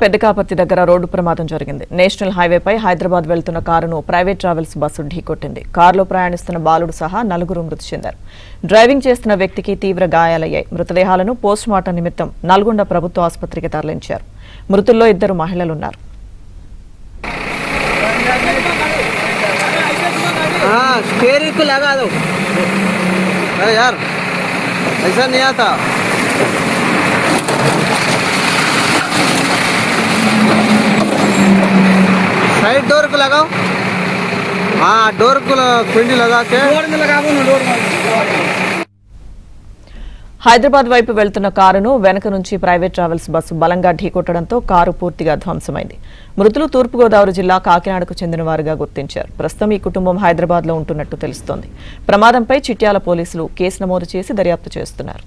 పెద్దకాపర్తి దగ్గర రోడ్డు ప్రమాదం జరిగింది. నేషనల్ హైవేపై హైదరాబాద్ వెళ్తున్న కారును ప్రైవేట్ ట్రావెల్స్ బస్సు ఢీకొట్టింది. కారులో ప్రయాణిస్తున్న బాలుడు సహా నలుగురు మృతి చెందారు. డ్రైవింగ్ చేస్తున్న వ్యక్తికి తీవ్ర గాయాలయ్యాయి. మృతదేహాలను పోస్టుమార్టం నిమిత్తం నల్గొండ ప్రభుత్వ ఆసుపత్రికి తరలించారు. మృతుల్లో 2 మహిళలున్నారు. साइड डोर को लगाओ। हाँ, डोर को कुंडी लगा के హైదరాబాద్ వైపు వెళ్తున్న కారును వెనక నుంచి ప్రైవేట్ ట్రావెల్స్ బస్సు బలంగా ఢీకొట్టడంతో కారు పూర్తిగా ధ్వంసమైంది. మృతులు తూర్పుగోదావరి జిల్లా కాకినాడకు చెందిన వారుగా గుర్తించారు. ప్రస్తుతం ఈ కుటుంబం హైదరాబాద్ లో ఉంటున్నట్టు తెలుస్తోంది. ప్రమాదంపై చిట్యాల పోలీసులు కేసు నమోదు చేసి దర్యాప్తు చేస్తున్నారు.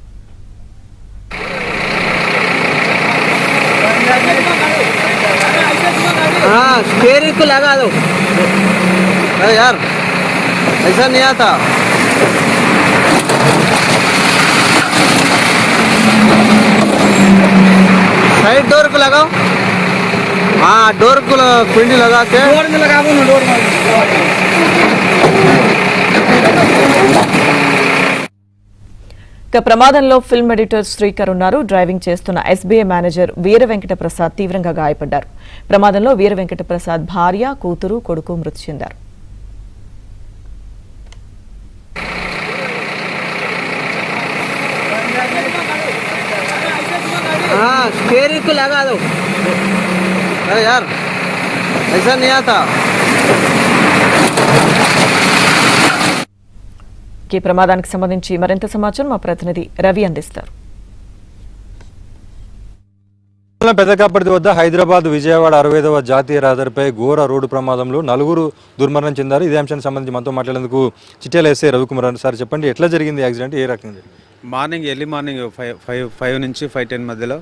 स्टीयरिंग को लगा दो। अरे यार, ऐसा नहीं आता। साइड डोर को लगाओ। हाँ, डोर को कुंडी लगा के डोर में लगा दो ना, डोर में। ప్రమాదంలో ఫిల్మ్ ఎడిటర్ శ్రీకర్ ఉన్నారు. డ్రైవింగ్ చేస్తున్న ఎస్బీఐ మేనేజర్ వీర వెంకట ప్రసాద్ తీవ్రంగా గాయపడ్డారు. ప్రమాదంలో వీర వెంకట ప్రసాద్ భార్య, కూతురు, కొడుకు మృతి చెందారు. स्टीयरिंग को लगा दो। अरे यार, ऐसा नहीं आता। ఈ ప్రమాదానికి సంబంధించి మరింత సమాచారం మా ప్రతినిధి రవి అందిస్తారు. పెద్దకాపర్తి వద్ద హైదరాబాద్ విజయవాడ 65వ జాతీయ రహదారిపై ఘోర రోడ్డు ప్రమాదంలో 4 దుర్మరణం చెందారు. ఇదే అంశానికి సంబంధించి మనతో మాట్లాడేందుకు చిట్యాల ఎస్ఐ రవికుమార్ సార్, చెప్పండి, ఎట్లా జరిగింది యాక్సిడెంట్, ఏ రకంగా? ఎర్లీ మార్నింగ్ 5 నుంచి 5:10 మధ్యలో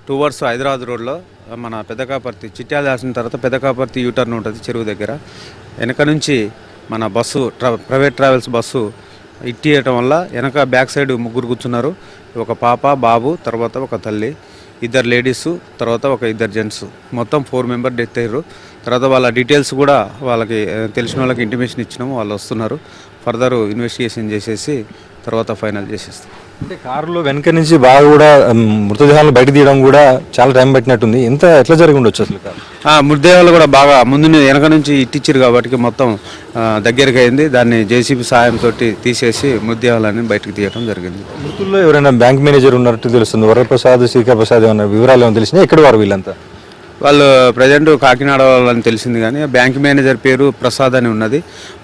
టువర్డ్స్ హైదరాబాద్ రోడ్లో మన పెద్దకాపర్తి చిట్యాల దాసిన తర్వాత పెద్దకాపర్తి యూటర్న్ ఉంటుంది చెరువు దగ్గర. వెనక నుంచి మన బస్సు ప్రైవేట్ ట్రావెల్స్ బస్సు ఇట్టియటం వల్ల వెనక బ్యాక్ సైడ్ 3 కూర్చున్నారు. ఒక పాప, బాబు, తర్వాత ఒక తల్లి, 2 లేడీసు, తర్వాత ఒక 2 జెంట్స్, మొత్తం 4 మెంబర్ డెత్ అయ్యారు. తర్వాత వాళ్ళ డీటెయిల్స్ కూడా వాళ్ళకి తెలిసిన వాళ్ళకి ఇంటిమేషన్ ఇచ్చినాము. వాళ్ళు వస్తున్నారు. ఫర్దర్ ఇన్వెస్టిగేషన్ చేసేసి తర్వాత ఫైనల్ చేసేస్తాం. అంటే కారులో వెనక నుంచి బాగా కూడా మృతదేహాలను బయట తీయడం కూడా చాలా టైం పట్టినట్టుంది. ఎట్లా జరిగి ఉండొచ్చు అసలు? మృతదేహాలు కూడా బాగా ముందు వెనక నుంచి ఇట్టిచ్చారు కాబట్టి మొత్తం దగ్గరికి అయింది. దాన్ని జేసీబీ సాయంతో తీసేసి మృతదేహాలని బయటకు తీయడం జరిగింది. మృతుల్లో ఎవరైనా బ్యాంక్ మేనేజర్ ఉన్నట్టు తెలుస్తుంది. వరప్రసాద్, శ్రీకర్ ప్రసాద్ ఏమన్నా వివరాలు ఏమైనా తెలిసినా? ఎక్కడ వారు వీళ్ళంతా? వాళ్ళు ప్రజెంట్ కాకినాడ వాళ్ళని తెలిసింది, కానీ బ్యాంక్ మేనేజర్ పేరు ప్రసాద్ అని ఉన్నది.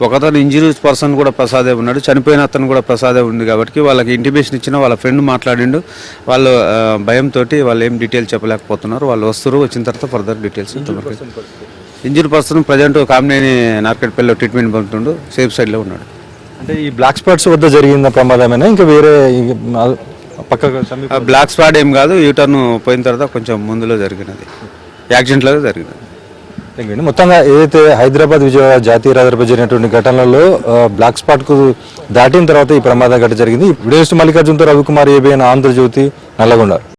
ఒకతను ఇంజనీర్ పర్సన్ కూడా ప్రసాదే ఉన్నాడు. చనిపోయిన అతను కూడా ప్రసాదే ఉంది కాబట్టి వాళ్ళకి ఇంటిమేషన్ ఇచ్చిన వాళ్ళ ఫ్రెండ్ మాట్లాడిండు. వాళ్ళు భయంతో వాళ్ళు ఏం డీటెయిల్స్ చెప్పలేకపోతున్నారు. వాళ్ళు వచ్చిన తర్వాత further details. Engineer person present Kamineni నార్కెట్పల్లిలో ట్రీట్మెంట్ పొందుతుండు, సేఫ్ సైడ్లో ఉన్నాడు. అంటే ఈ బ్లాక్ స్పాట్స్ వద్ద జరిగిన ప్రమాదమైనా ఇంకా వేరే పక్క బ్లాక్ స్పాట్ ఏం కాదు, యూటర్న్ పోయిన తర్వాత కొంచెం ముందులో జరిగినది, యాక్సిడెంట్లో జరిగినది. మొత్తంగా ఏదైతే హైదరాబాద్ విజయవాడ జాతీయ రహదారిపై జరిగినటువంటి ఘటనలలో బ్లాక్ స్పాట్ కు దాటిన తర్వాత ఈ ప్రమాదం ఘటన జరిగింది. వీడియోస్ట్ మల్లికార్జునతో రవికుమార్, ఏబిఎన్ ఆంధ్రజ్యోతి, నల్లగొండ.